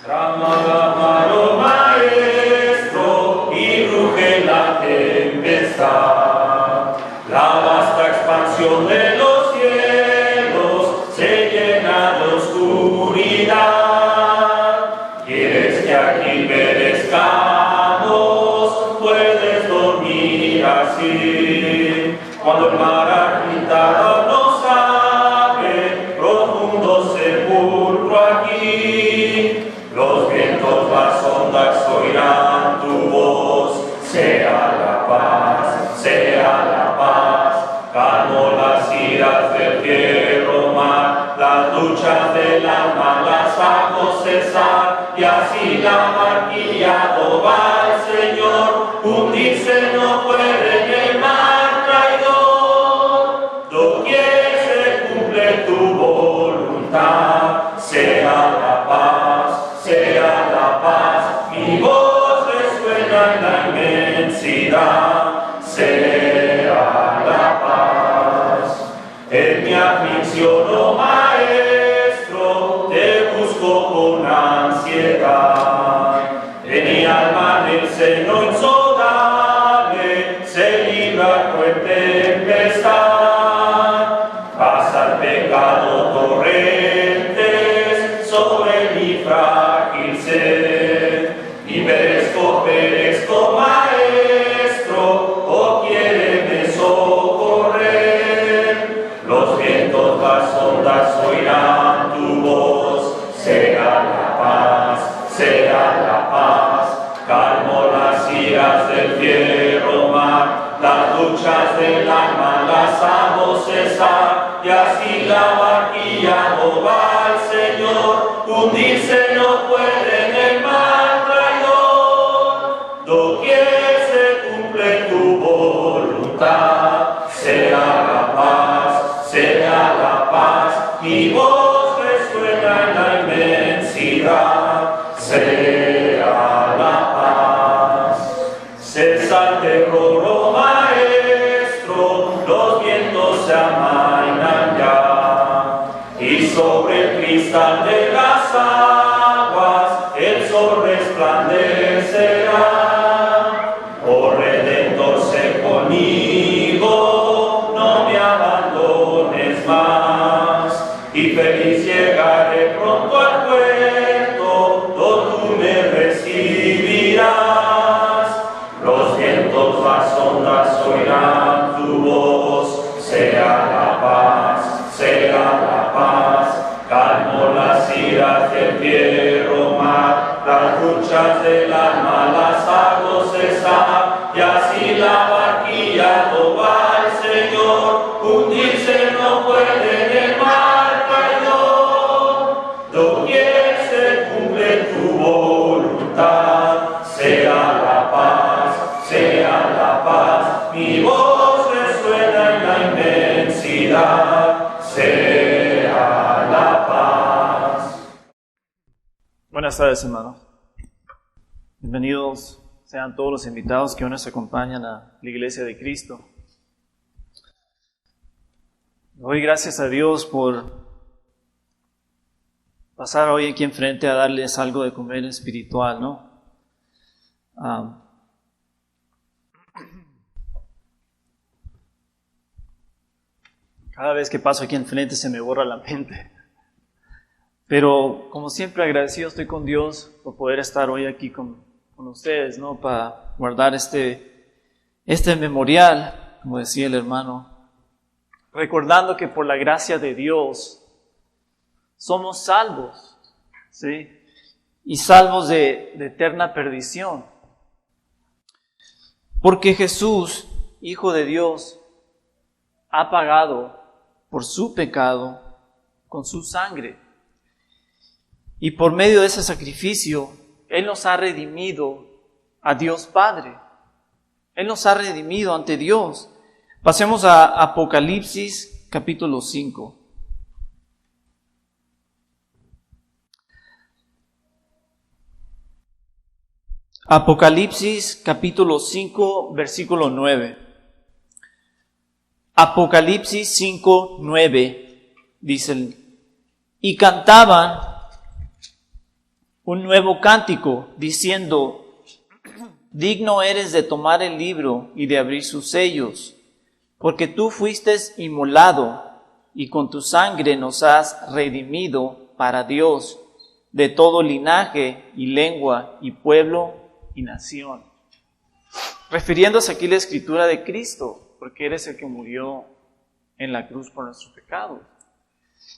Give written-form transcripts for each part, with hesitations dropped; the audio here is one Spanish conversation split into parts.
Trama la mano maestro y ruge la tempestad. La vasta expansión de los cielos se llena de oscuridad. ¿Quieres que aquí perezcamos? Puedes dormir así. Cuando el mar agitado nos abre, profundo sepulcro aquí. Los vientos, las ondas oirán tu voz. Sea la paz, sea la paz. Calmo las iras del fiero mar. Las luchas del alma las hago cesar. Y así la barquilla no va al Señor. Hundirse no puede en el mar traidor. Doquier se cumple tu voluntad. Sea la paz, sea la paz. Mi voz resuena en la inmensidad. Sea la paz. En mi aflicción, oh Maestro, te busco con ansiedad. En mi alma, en el seno insondable, se libra cruel tempestad. Pasa el pecado torrentes sobre mi frágil ser. Y perezco, Maestro, oh quiéreme socorrer. Los vientos, las ondas oirán tu voz. Sea la paz, sea la paz. Calmo las iras del fiero mar. Las luchas del alma las hago cesar. Y así la barquilla no va al Señor. Hundirse no puede en el mar traidor. Doquier se cumple tu voluntad. Sea la paz, sea la paz. Mi voz resuena en la inmensidad. Sea la paz. Cesa el terror, oh Maestro. Los vientos se amainan ya. Y sobre el cristal de las aguas el sol resplandecerá. Oh Redentor, sé conmigo, no me abandones más. Y feliz llegaré pronto al puerto, donde tú me recibirás. Los vientos, las ondas oirán tu voz. Sea la paz, sea la paz. Calmo las iras del fiero mar. Las luchas del alma las hago cesar. Y así la barquilla no va al Señor. Hundirse no puede en el mar traidor. Doquier se cumple tu voluntad. Sea la paz, sea la paz. Mi voz resuena en la inmensidad. Sea la paz. Buenas tardes, hermanos. Bienvenidos sean todos los invitados que hoy nos acompañan a la Iglesia de Cristo. Doy gracias a Dios por pasar hoy aquí enfrente a darles algo de comer espiritual, ¿no? Cada vez que paso aquí enfrente se me borra la mente. Pero como siempre agradecido estoy con Dios por poder estar hoy aquí con ustedes, ¿no? Para guardar este memorial, como decía el hermano, recordando que por la gracia de Dios somos salvos, ¿sí? Y salvos de eterna perdición. Porque Jesús, Hijo de Dios, ha pagado por su pecado con su sangre. Y por medio de ese sacrificio, Él nos ha redimido a Dios Padre. Él nos ha redimido ante Dios. Pasemos a Apocalipsis capítulo 5. Apocalipsis capítulo 5, versículo 9. Apocalipsis 5, 9. Dicen, y cantaban un nuevo cántico, diciendo: digno eres de tomar el libro y de abrir sus sellos, porque tú fuiste inmolado y con tu sangre nos has redimido para Dios de todo linaje y lengua y pueblo y nación. Refiriéndose aquí a la escritura de Cristo, porque Él es el que murió en la cruz por nuestros pecados.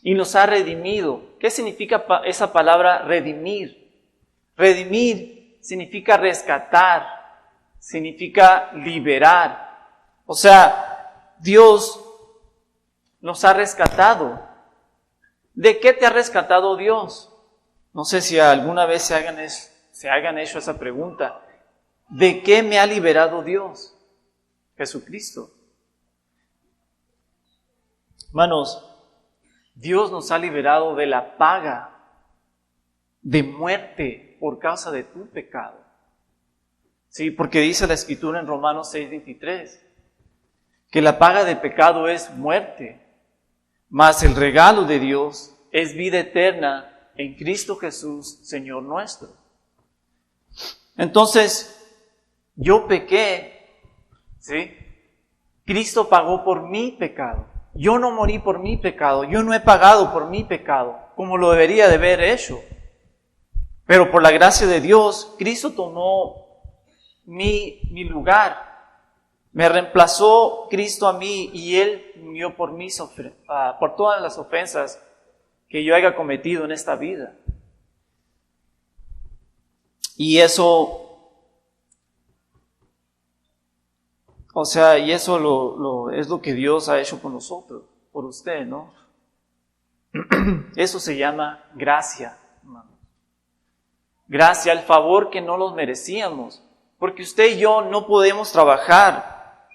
Y nos ha redimido. ¿Qué significa esa palabra redimir? Redimir significa rescatar, significa liberar. O sea, Dios nos ha rescatado. ¿De qué te ha rescatado Dios? No sé si alguna vez se hayan hecho esa pregunta. ¿De qué me ha liberado Dios? Jesucristo. Hermanos, Dios nos ha liberado de la paga de muerte por causa de tu pecado. Sí, porque dice la Escritura en Romanos 6:23, que la paga del pecado es muerte, mas el regalo de Dios es vida eterna en Cristo Jesús, Señor nuestro. Entonces, yo pequé, ¿sí? Cristo pagó por mi pecado. Yo no morí por mi pecado, yo no he pagado por mi pecado, como lo debería de haber hecho. Pero por la gracia de Dios, Cristo tomó mi lugar. Me reemplazó Cristo a mí y Él murió por por todas las ofensas que yo haya cometido en esta vida. Y eso, es lo que Dios ha hecho con nosotros, por usted, ¿no? Eso se llama gracia, hermanos. Gracia, el favor que no los merecíamos. Porque usted y yo no podemos trabajar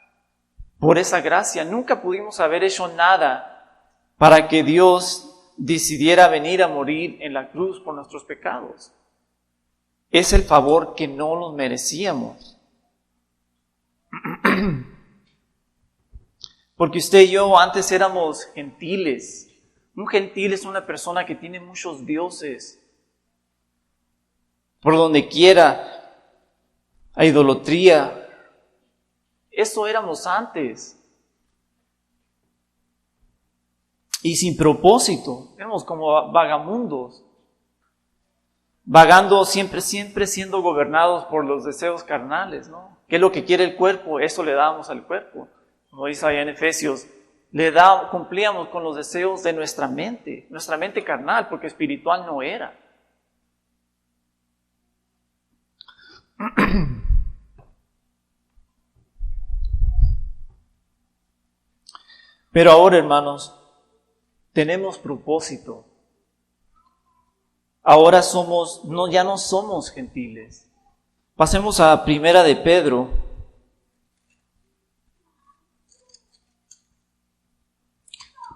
por esa gracia. Nunca pudimos haber hecho nada para que Dios decidiera venir a morir en la cruz por nuestros pecados. Es el favor que no los merecíamos. Porque usted y yo antes éramos gentiles. Un gentil es una persona que tiene muchos dioses. Por donde quiera hay idolatría. Eso éramos antes. Y sin propósito. Éramos como vagamundos. Vagando siempre siendo gobernados por los deseos carnales, ¿no? ¿Qué es lo que quiere el cuerpo? Eso le damos al cuerpo. Como dice allá en Efesios, cumplíamos con los deseos de nuestra mente carnal, porque espiritual no era. Pero ahora, hermanos, tenemos propósito. Ahora ya no somos gentiles. Pasemos a Primera de Pedro.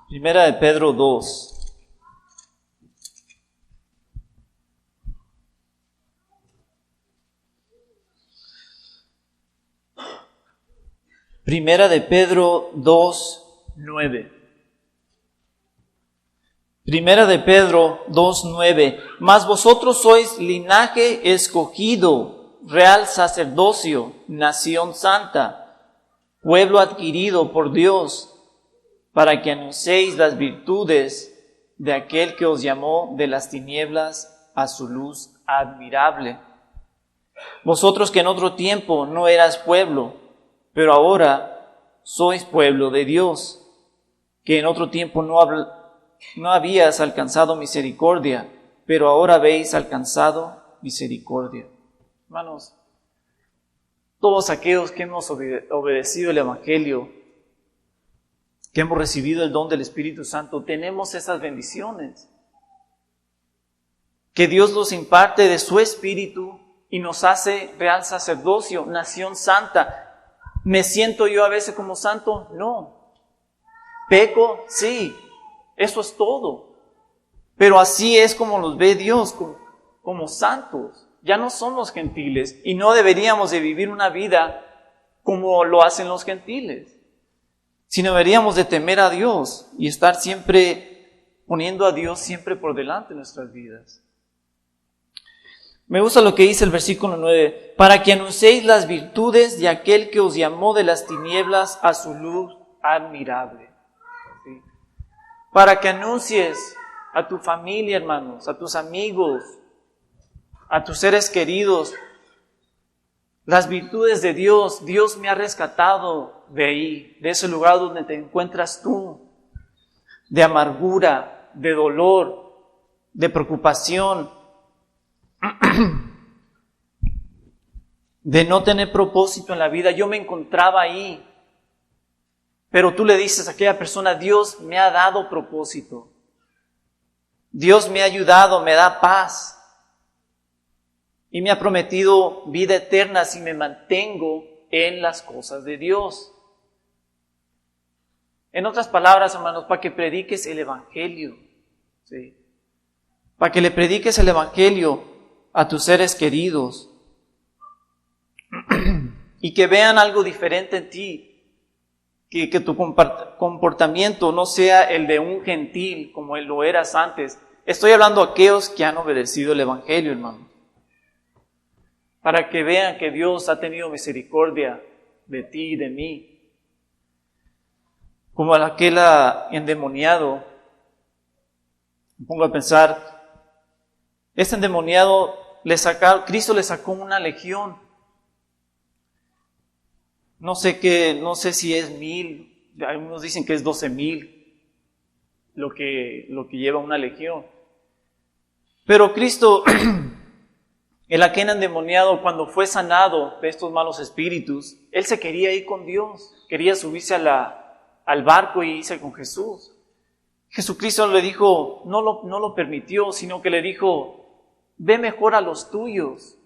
Primera de Pedro 2. Primera de Pedro 2:9. Primera de Pedro 2:9. Mas vosotros sois linaje escogido, real sacerdocio, nación santa, pueblo adquirido por Dios, para que anunciéis las virtudes de aquel que os llamó de las tinieblas a su luz admirable. Vosotros que en otro tiempo no eras pueblo, pero ahora sois pueblo de Dios, que en otro tiempo no habías alcanzado misericordia, pero ahora habéis alcanzado misericordia. Hermanos, todos aquellos que hemos obedecido el Evangelio, que hemos recibido el don del Espíritu Santo, tenemos esas bendiciones. Que Dios nos imparte de su Espíritu y nos hace real sacerdocio, nación santa. ¿Me siento yo a veces como santo? No. ¿Peco? Sí. Eso es todo. Pero así es como nos ve Dios, como santos. Ya no somos gentiles y no deberíamos de vivir una vida como lo hacen los gentiles. Sino deberíamos de temer a Dios y estar siempre poniendo a Dios siempre por delante de nuestras vidas. Me gusta lo que dice el versículo 9. Para que anunciéis las virtudes de aquel que os llamó de las tinieblas a su luz admirable. ¿Sí? Para que anuncies a tu familia, hermanos, a tus amigos, a tus seres queridos, las virtudes de Dios. Dios me ha rescatado de ahí, de ese lugar donde te encuentras tú, de amargura, de dolor, de preocupación, de no tener propósito en la vida. Yo me encontraba ahí, pero tú le dices a aquella persona: Dios me ha dado propósito, Dios me ha ayudado, me da paz y me ha prometido vida eterna si me mantengo en las cosas de Dios. En otras palabras, hermanos, para que prediques el Evangelio, ¿sí? Para que le prediques el Evangelio a tus seres queridos y que vean algo diferente en ti, que tu comportamiento no sea el de un gentil como lo eras antes. Estoy hablando a aquellos que han obedecido el Evangelio, hermano. Para que vean que Dios ha tenido misericordia de ti y de mí. Como aquel endemoniado, me pongo a pensar, este endemoniado, Cristo le sacó una legión. No sé si es 1000, algunos dicen que es 12,000 lo que lleva una legión. Pero Cristo, el aquel endemoniado, cuando fue sanado de estos malos espíritus, él se quería ir con Dios, quería subirse al barco y irse con Jesús. Jesucristo le dijo, no lo permitió, sino que le dijo: ve mejor a los tuyos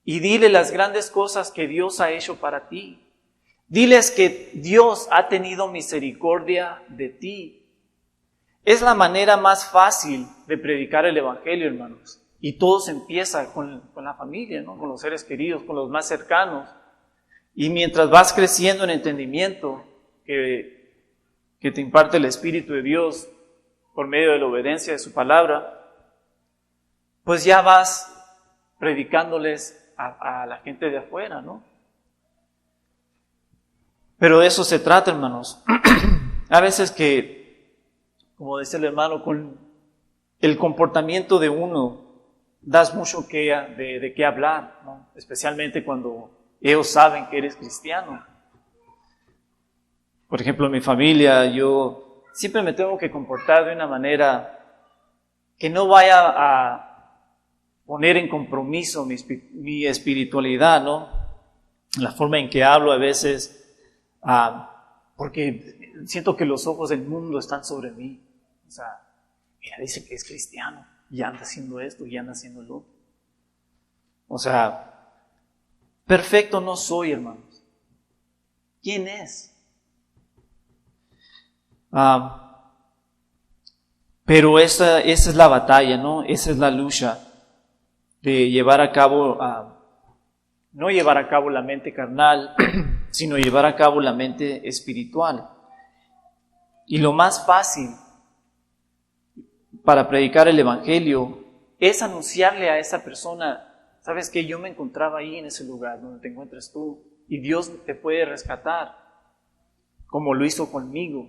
y dile las grandes cosas que Dios ha hecho para ti. Diles que Dios ha tenido misericordia de ti. Es la manera más fácil de predicar el Evangelio, hermanos. Y todo se empieza con la familia, ¿no? Con los seres queridos, con los más cercanos. Y mientras vas creciendo en entendimiento que te imparte el Espíritu de Dios por medio de la obediencia de su palabra, pues ya vas predicándoles a la gente de afuera, ¿no? Pero de eso se trata, hermanos. A veces que, como dice el hermano, con el comportamiento de uno das mucho de qué hablar, ¿no? Especialmente cuando ellos saben que eres cristiano. Por ejemplo, en mi familia, yo siempre me tengo que comportar de una manera que no vaya a poner en compromiso mi espiritualidad, ¿no? La forma en que hablo a veces, porque siento que los ojos del mundo están sobre mí. O sea, mira, dice que es cristiano y anda haciendo esto y anda haciendo lo otro. O sea, perfecto no soy, hermanos. ¿Quién es? Pero esa es la batalla, ¿no? Esa es la lucha de llevar a cabo, no llevar a cabo la mente carnal, sino llevar a cabo la mente espiritual. Y lo más fácil para predicar el Evangelio es anunciarle a esa persona: ¿sabes qué? Yo me encontraba ahí en ese lugar donde te encuentras tú y Dios te puede rescatar, como lo hizo conmigo.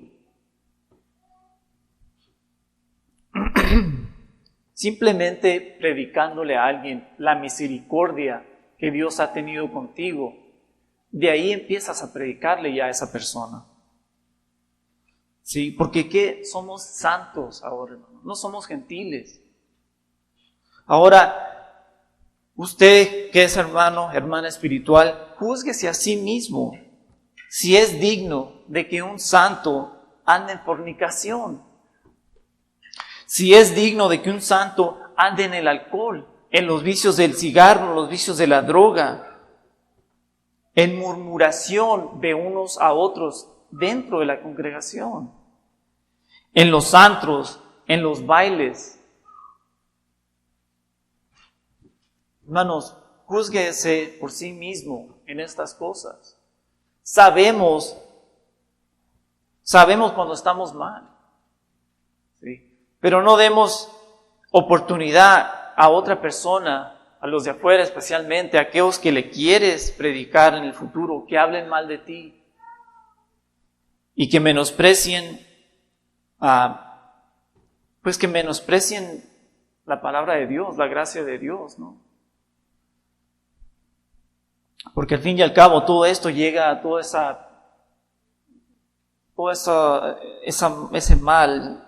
Simplemente predicándole a alguien la misericordia que Dios ha tenido contigo, de ahí empiezas a predicarle ya a esa persona. Sí, porque ¿qué? Somos santos ahora, hermano. No somos gentiles. Ahora, usted que es hermana espiritual, júzguese a sí mismo si es digno de que un santo ande en fornicación. Si es digno de que un santo ande en el alcohol, en los vicios del cigarro, en los vicios de la droga, en murmuración de unos a otros dentro de la congregación, en los antros, en los bailes. Hermanos, júzguese por sí mismo en estas cosas. Sabemos cuando estamos mal, ¿sí? Pero no demos oportunidad a otra persona, a los de afuera especialmente, a aquellos que le quieres predicar en el futuro, que hablen mal de ti y que menosprecien, pues que menosprecien la palabra de Dios, la gracia de Dios, ¿no? Porque al fin y al cabo todo esto llega a ese mal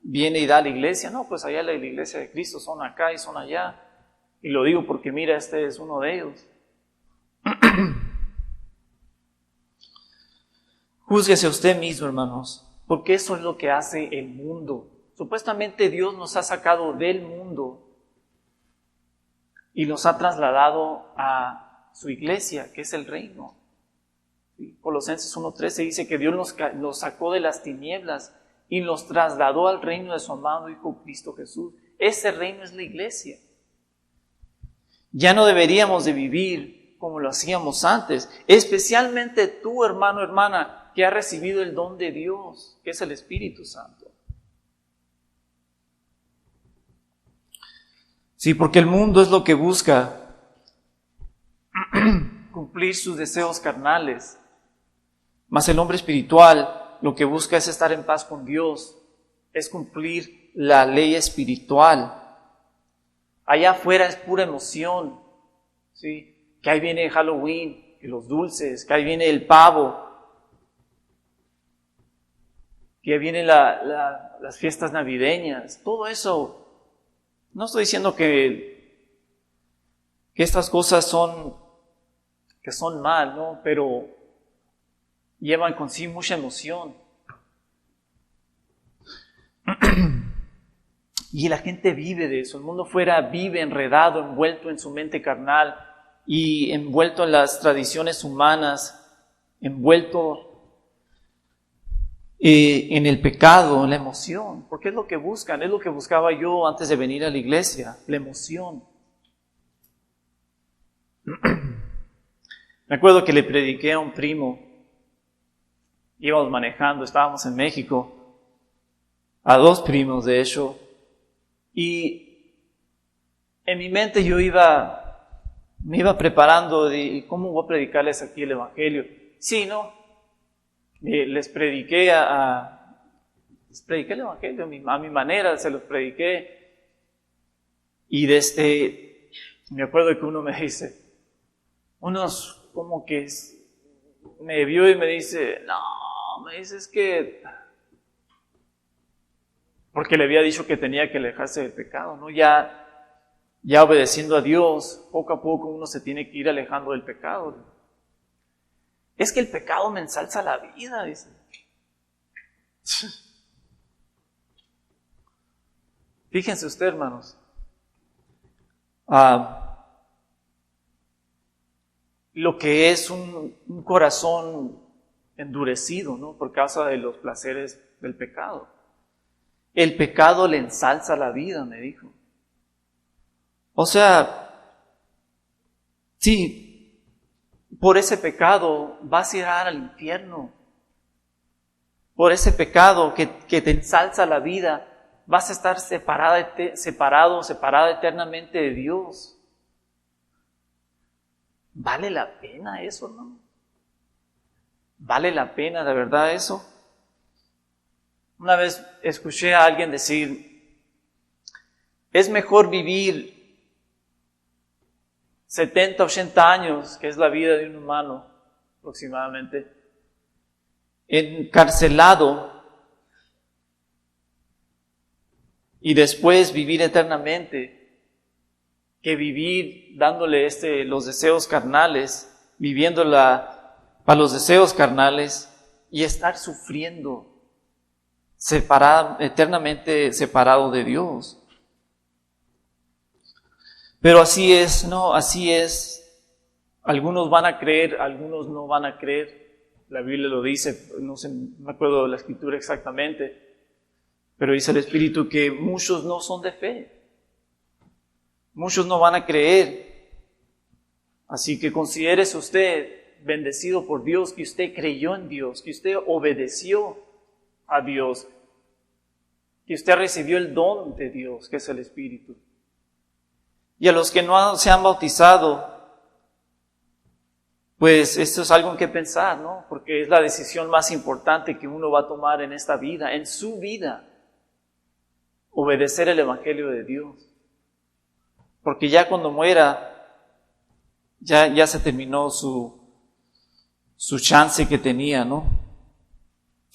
viene y da a la iglesia. No, pues allá la iglesia de Cristo son acá y son allá. Y lo digo porque mira, este es uno de ellos. Júzguese usted mismo, hermanos, porque eso es lo que hace el mundo. Supuestamente Dios nos ha sacado del mundo y nos ha trasladado a su iglesia, que es el reino. Colosenses 1:13 dice que Dios nos sacó de las tinieblas y nos trasladó al reino de su amado Hijo Cristo Jesús. Ese reino es la iglesia. Ya no deberíamos de vivir como lo hacíamos antes, especialmente tú, hermano, hermana, que has recibido el don de Dios, que es el Espíritu Santo. Sí, porque el mundo es lo que busca cumplir sus deseos carnales, mas el hombre espiritual lo que busca es estar en paz con Dios, es cumplir la ley espiritual. Allá afuera es pura emoción, ¿sí? Que ahí viene Halloween, que los dulces, que ahí viene el pavo, que ahí vienen las fiestas navideñas, todo eso. No estoy diciendo que estas cosas son mal, ¿no? Pero llevan consigo mucha emoción. Y la gente vive de eso. El mundo fuera vive enredado, envuelto en su mente carnal y envuelto en las tradiciones humanas, envuelto en el pecado, en la emoción. Porque es lo que buscan, es lo que buscaba yo antes de venir a la iglesia, la emoción. Me acuerdo que le prediqué a un primo, íbamos manejando, estábamos en México, a dos primos de hecho, y en mi mente me iba preparando de cómo voy a predicarles aquí el Evangelio. Sí, ¿no? Les prediqué el Evangelio a mi manera, se los prediqué. Y me acuerdo que uno me dice, como que me vio y me dice, es que, porque le había dicho que tenía que alejarse del pecado, ¿no? Ya obedeciendo a Dios, poco a poco uno se tiene que ir alejando del pecado. Es que el pecado me ensalza la vida, dice. Fíjense usted, hermanos. Lo que es un corazón endurecido, ¿no? Por causa de los placeres del pecado. El pecado le ensalza la vida, me dijo. O sea, sí, por ese pecado vas a ir al infierno. Por ese pecado que te ensalza la vida, vas a estar separada eternamente de Dios. ¿Vale la pena eso, no? ¿Vale la pena de verdad eso? Una vez escuché a alguien decir, es mejor vivir 70, 80 años, que es la vida de un humano aproximadamente, encarcelado y después vivir eternamente, que vivir dándole los deseos carnales, viviendo para los deseos carnales y estar sufriendo eternamente separado de Dios. Pero así es, ¿no? Así es. Algunos van a creer, algunos no van a creer. La Biblia lo dice, no me acuerdo de la escritura exactamente, pero dice el Espíritu que muchos no son de fe. Muchos no van a creer. Así que considérese usted bendecido por Dios, que usted creyó en Dios, que usted obedeció a Dios, que usted recibió el don de Dios, que es el Espíritu. Y a los que no se han bautizado, pues esto es algo en que pensar, ¿no? Porque es la decisión más importante que uno va a tomar en esta vida, en su vida. Obedecer el Evangelio de Dios. Porque ya cuando muera, ya se terminó su chance que tenía, ¿no?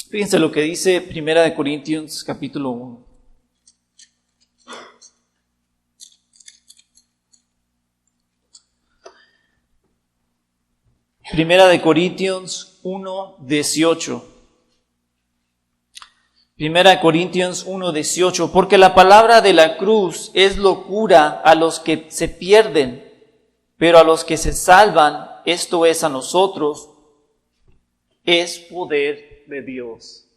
Fíjense lo que dice 1 Corintios capítulo 1. Primera de Corintios 1:18. Primera de Corintios 1:18. Porque la palabra de la cruz es locura a los que se pierden, pero a los que se salvan, esto es a nosotros, es poder de Dios.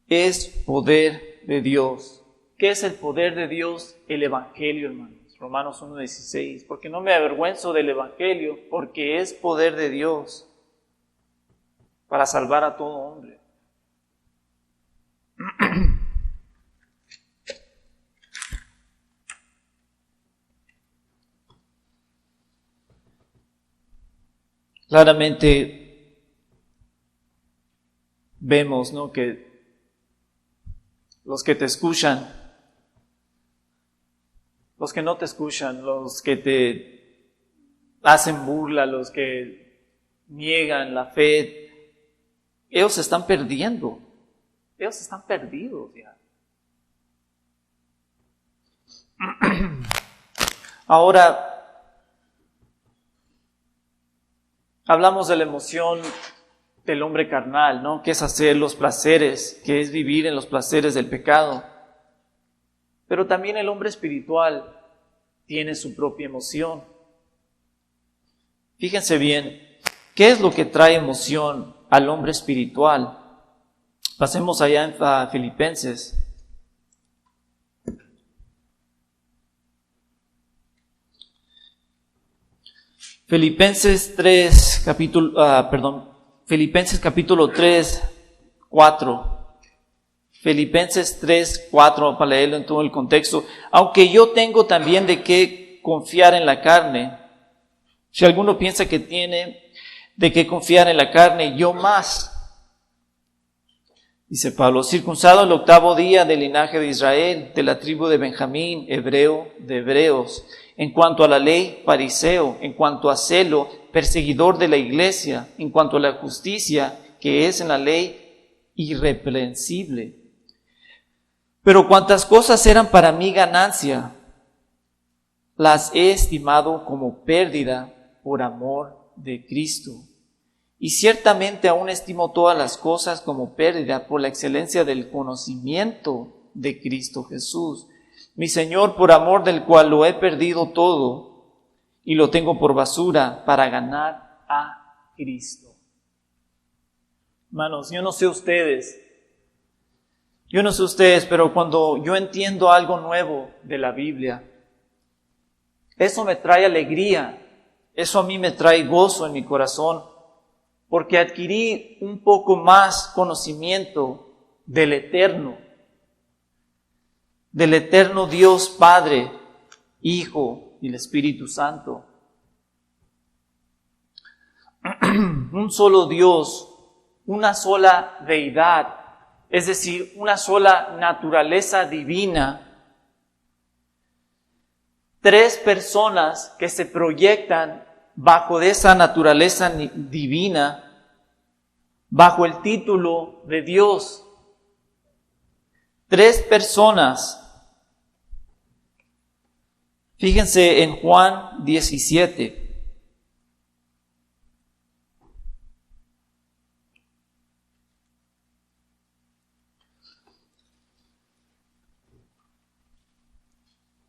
Es poder de Dios. ¿Qué es el poder de Dios? El Evangelio, hermanos. Romanos 1:16. Porque no me avergüenzo del Evangelio, porque es poder de Dios para salvar a todo hombre. Claramente vemos, ¿no?, que los que te escuchan, los que no te escuchan, los que te hacen burla, los que niegan la fe, ellos se están perdiendo. Ellos están perdidos ya. Ahora, hablamos de la emoción del hombre carnal, ¿no? Que es hacer los placeres, que es vivir en los placeres del pecado. Pero también el hombre espiritual tiene su propia emoción. Fíjense bien, ¿qué es lo que trae emoción al hombre espiritual? Pasemos allá a Filipenses. Filipenses capítulo 3, 4. Filipenses 3, 4, para leerlo en todo el contexto. Aunque yo tengo también de qué confiar en la carne. Si alguno piensa que tiene de qué confiar en la carne, yo más. Dice Pablo, circuncidado el 8º día del linaje de Israel, de la tribu de Benjamín, hebreo de hebreos. En cuanto a la ley, fariseo. En cuanto a celo, perseguidor de la iglesia. En cuanto a la justicia, que es en la ley, irreprensible. Pero cuantas cosas eran para mí ganancia, las he estimado como pérdida por amor de Cristo. Y ciertamente aún estimo todas las cosas como pérdida por la excelencia del conocimiento de Cristo Jesús, mi Señor, por amor del cual lo he perdido todo y lo tengo por basura para ganar a Cristo. Hermanos, yo no sé ustedes, pero cuando yo entiendo algo nuevo de la Biblia, eso me trae alegría, eso a mí me trae gozo en mi corazón, porque adquirí un poco más conocimiento del eterno Dios Padre, Hijo y el Espíritu Santo. Un solo Dios, una sola deidad, es decir, una sola naturaleza divina. 3 personas que se proyectan bajo de esa naturaleza divina, bajo el título de Dios. 3 personas. Fíjense en Juan 17.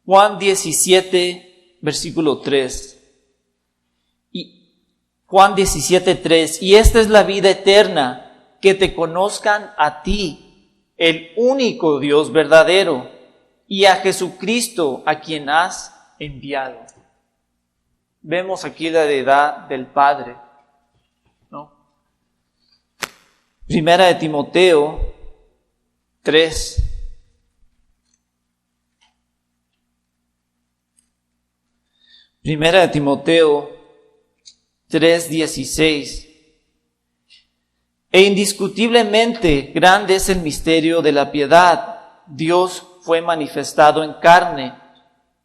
Juan 17, versículo 3. Y Juan 17, 3. Y esta es la vida eterna, que te conozcan a ti, el único Dios verdadero, y a Jesucristo, a quien has enviado. Vemos aquí la deidad del Padre, ¿no? Primera de Timoteo 3. Primera de Timoteo 3:16. E indiscutiblemente grande es el misterio de la piedad. Dios fue manifestado en carne,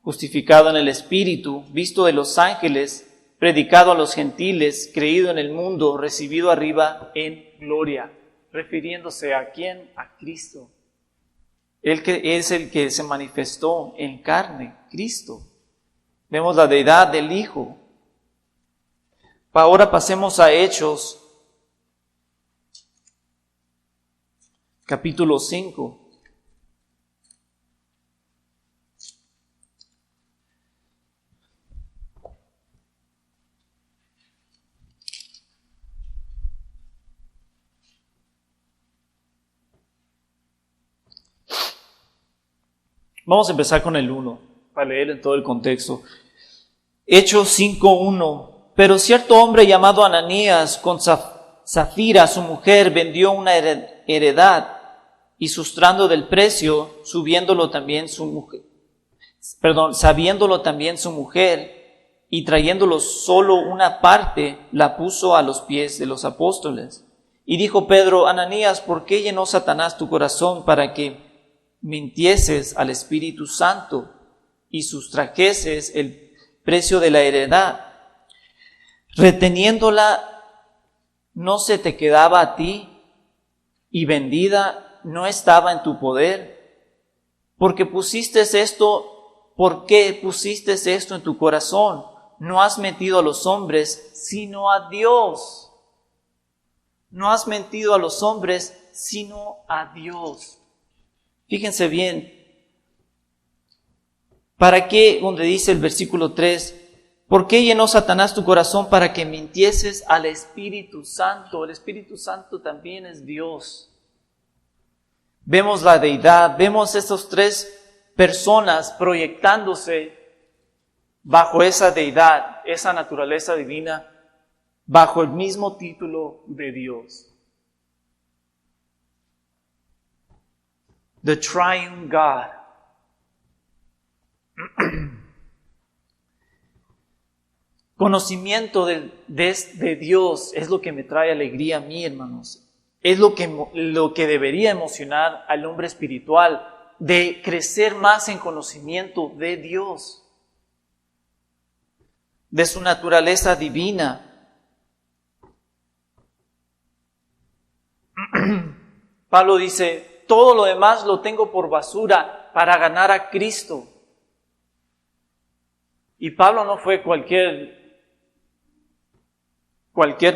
justificado en el Espíritu, visto de los ángeles, predicado a los gentiles, creído en el mundo, recibido arriba en gloria. Refiriéndose a ¿quién? A Cristo. Él que es el que se manifestó en carne, Cristo. Vemos la deidad del Hijo. Ahora pasemos a Hechos, capítulo 5. Vamos a empezar con el 1, para leer en todo el contexto. Hechos 5:1. Pero cierto hombre llamado Ananías, con Zafira, su mujer, vendió una heredad, y sustrando del precio, sabiéndolo también su mujer, y trayéndolo solo una parte, la puso a los pies de los apóstoles. Y dijo Pedro: Ananías, ¿por qué llenó Satanás tu corazón para que mintieses al Espíritu Santo y sustrajeses el precio de la heredad? Reteniéndola, ¿no se te quedaba a ti? Y vendida, ¿no estaba en tu poder? ¿Por qué pusiste esto en tu corazón? No has mentido a los hombres, sino a Dios. No has mentido a los hombres, sino a Dios. Fíjense bien. ¿Para qué? Donde dice el versículo 3, ¿por qué llenó Satanás tu corazón para que mintieses al Espíritu Santo? El Espíritu Santo también es Dios. Vemos la deidad, vemos estas tres personas proyectándose bajo esa deidad, esa naturaleza divina, bajo el mismo título de Dios. The Triune God. Conocimiento de Dios es lo que me trae alegría a mí, hermanos. Es lo que debería emocionar al hombre espiritual, de crecer más en conocimiento de Dios, de su naturaleza divina. Pablo dice: todo lo demás lo tengo por basura para ganar a Cristo. Y Pablo no fue cualquier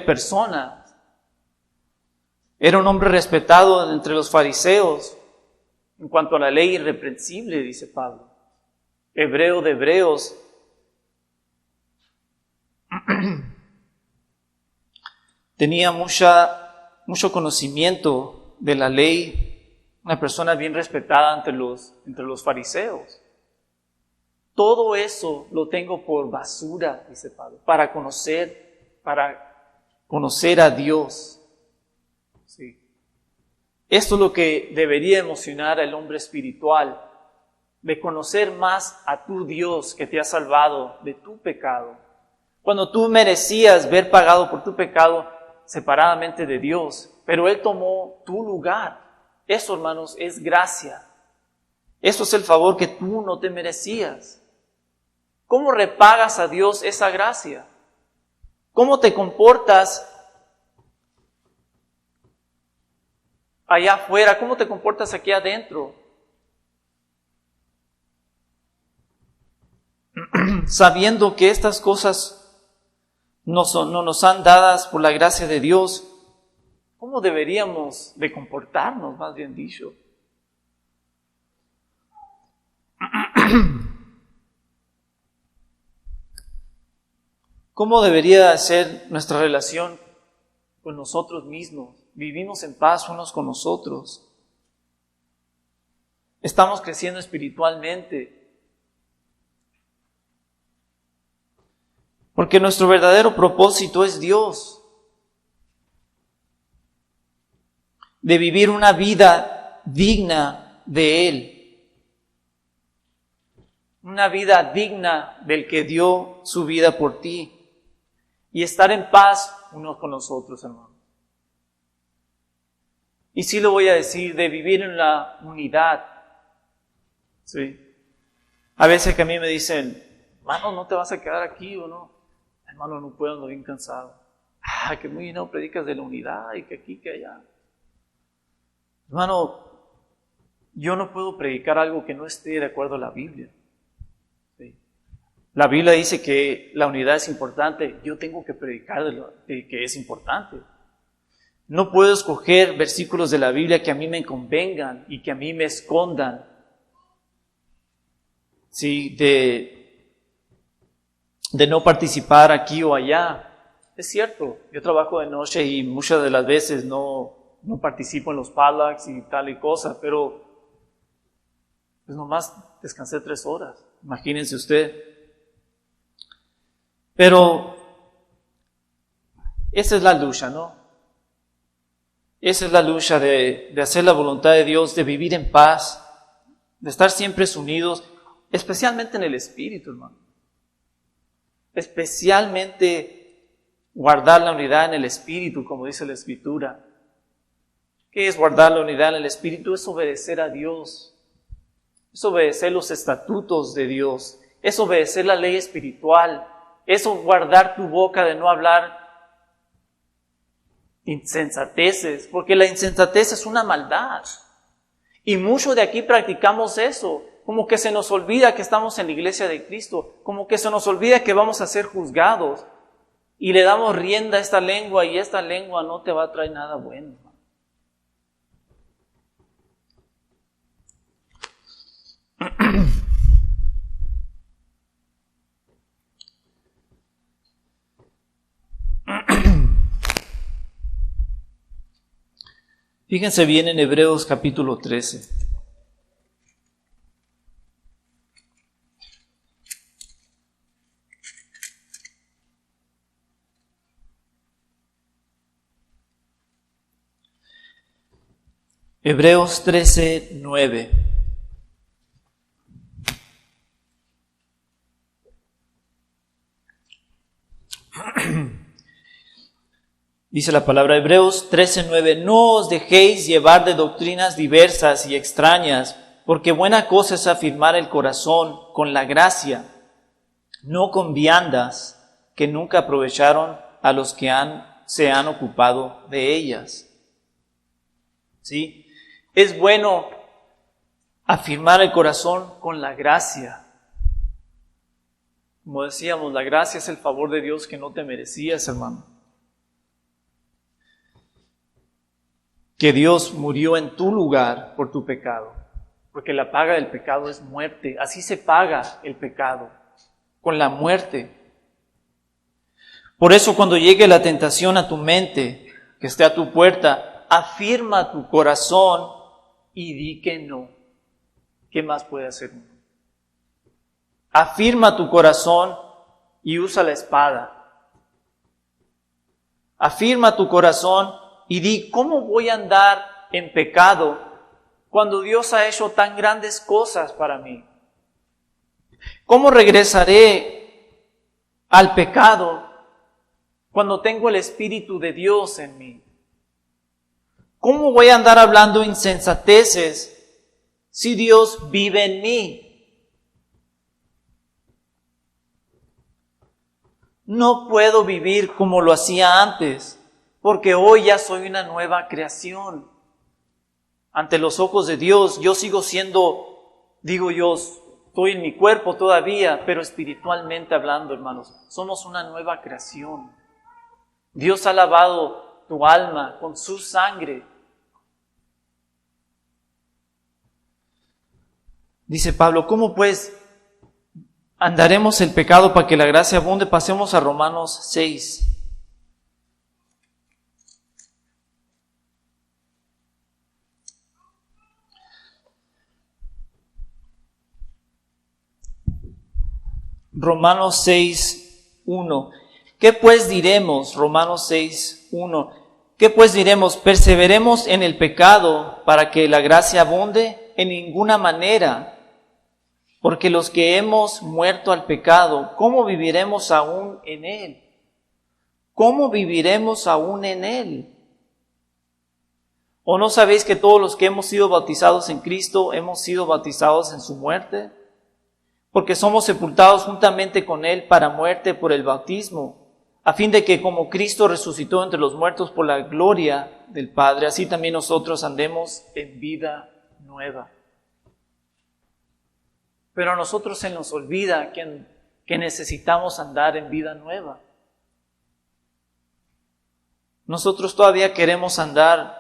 persona. Era un hombre respetado entre los fariseos. En cuanto a la ley, irreprensible, dice Pablo. Hebreo de hebreos. Tenía mucho conocimiento de la ley. Una persona bien respetada entre los fariseos. Todo eso lo tengo por basura, dice Pablo, para conocer a Dios. Sí. Esto es lo que debería emocionar al hombre espiritual, de conocer más a tu Dios que te ha salvado de tu pecado. Cuando tú merecías ver pagado por tu pecado separadamente de Dios, pero Él tomó tu lugar. Eso, hermanos, es gracia. Eso es el favor que tú no te merecías. ¿Cómo repagas a Dios esa gracia? ¿Cómo te comportas allá afuera? ¿Cómo te comportas aquí adentro? Sabiendo que estas cosas no nos han dadas por la gracia de Dios, ¿cómo deberíamos de comportarnos, más bien dicho? ¿Cómo debería ser nuestra relación con nosotros mismos? Vivimos en paz unos con nosotros. Estamos creciendo espiritualmente. Porque nuestro verdadero propósito es Dios. De vivir una vida digna de Él. una vida digna del que dio su vida por ti y estar en paz unos con los otros, hermanos. Y sí lo voy a decir, de vivir en la unidad. Sí. A veces que a mí me dicen, hermano, ¿no te vas a quedar aquí o no? Hermano, no puedo, ando bien cansado. Que muy bien, no predicas de la unidad y que aquí, que allá. Hermano, yo no puedo predicar algo que no esté de acuerdo a la Biblia. Sí. La Biblia dice que la unidad es importante. Yo tengo que predicar de que es importante. No puedo escoger versículos de la Biblia que a mí me convengan y que a mí me escondan. Sí, de no participar aquí o allá. Es cierto, yo trabajo de noche y muchas de las veces no participo en los potlucks y tal y cosa, pero pues nomás descansé 3 horas. Imagínense usted. Pero esa es la lucha, ¿no? Esa es la lucha de hacer la voluntad de Dios, de vivir en paz, de estar siempre unidos, especialmente en el Espíritu, hermano. Especialmente guardar la unidad en el Espíritu, como dice la Escritura. ¿Qué es guardar la unidad en el Espíritu? Es obedecer a Dios. Es obedecer los estatutos de Dios. Es obedecer la ley espiritual. Es guardar tu boca de no hablar insensateces, porque la insensatez es una maldad. Y muchos de aquí practicamos eso. Como que se nos olvida que estamos en la iglesia de Cristo. Como que se nos olvida que vamos a ser juzgados. Y le damos rienda a esta lengua y esta lengua no te va a traer nada bueno. Fíjense bien en Hebreos capítulo 13. Hebreos 13, 9. Dice la palabra Hebreos 13:9, no os dejéis llevar de doctrinas diversas y extrañas, porque buena cosa es afirmar el corazón con la gracia, no con viandas que nunca aprovecharon a los que se han ocupado de ellas. ¿Sí? Es bueno afirmar el corazón con la gracia. Como decíamos, la gracia es el favor de Dios que no te merecías, hermano. Que Dios murió en tu lugar por tu pecado, porque la paga del pecado es muerte. Así se paga el pecado, con la muerte. Por eso cuando llegue la tentación a tu mente, que esté a tu puerta, afirma tu corazón y di que no. ¿Qué más puede hacer uno? Afirma tu corazón y usa la espada. Afirma tu corazón y di, ¿cómo voy a andar en pecado cuando Dios ha hecho tan grandes cosas para mí? ¿Cómo regresaré al pecado cuando tengo el Espíritu de Dios en mí? ¿Cómo voy a andar hablando insensateces si Dios vive en mí? No puedo vivir como lo hacía antes, porque hoy ya soy una nueva creación. Ante los ojos de Dios, yo sigo siendo, estoy en mi cuerpo todavía, pero espiritualmente hablando, hermanos, somos una nueva creación. Dios ha lavado tu alma con su sangre. Dice Pablo, ¿cómo pues andaremos el pecado para que la gracia abunde? Pasemos a Romanos 6. Romanos 6:1. ¿Qué pues diremos? Romanos 6:1. ¿Qué pues diremos? ¿Perseveremos en el pecado para que la gracia abunde? En ninguna manera. Porque los que hemos muerto al pecado, ¿cómo viviremos aún en él? ¿Cómo viviremos aún en él? ¿O no sabéis que todos los que hemos sido bautizados en Cristo hemos sido bautizados en su muerte? Porque somos sepultados juntamente con él para muerte por el bautismo, a fin de que como Cristo resucitó entre los muertos por la gloria del Padre, así también nosotros andemos en vida nueva. Pero a nosotros se nos olvida que necesitamos andar en vida nueva. Nosotros todavía queremos andar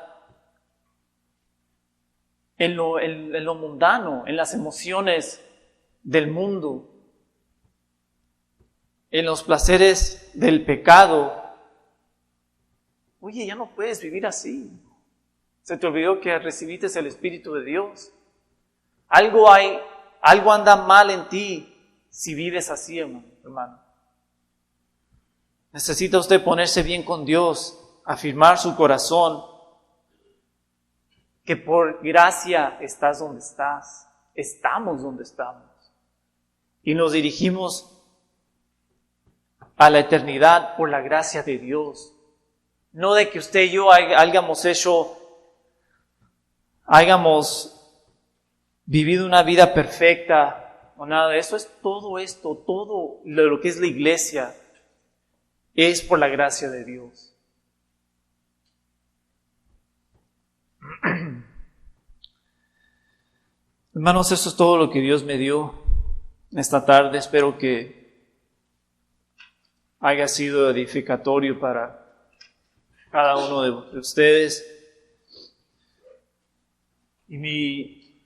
en lo mundano, en las emociones del mundo, en los placeres del pecado. Oye, ya no puedes vivir así. Se te olvidó que recibiste el Espíritu de Dios. Algo anda mal en ti si vives así, hermano. Necesita usted ponerse bien con Dios, afirmar su corazón, que por gracia estás donde estás, estamos donde estamos. Y nos dirigimos a la eternidad por la gracia de Dios. No de que usted y yo hayamos vivido una vida perfecta o nada de eso. Es todo esto, todo lo que es la iglesia es por la gracia de Dios. Hermanos, eso es todo lo que Dios me dio esta tarde. Espero que haya sido edificatorio para cada uno de ustedes. Y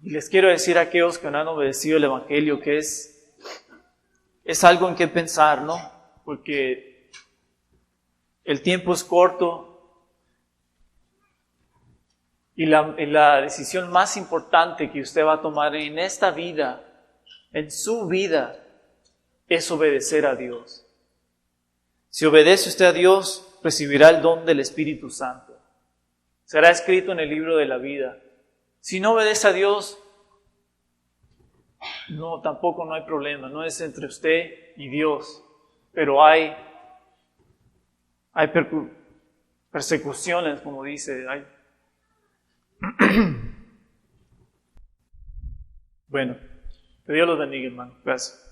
les quiero decir a aquellos que no han obedecido el Evangelio que es algo en que pensar, ¿no? Porque el tiempo es corto y la decisión más importante que usted va a tomar en esta vida, en su vida, es obedecer a Dios. Si obedece usted a Dios, recibirá el don del Espíritu Santo. Será escrito en el libro de la vida. Si no obedece a Dios, tampoco no hay problema. No es entre usted y Dios. Pero hay persecuciones, como dice. Bueno, que Dios los bendiga, hermano. Gracias.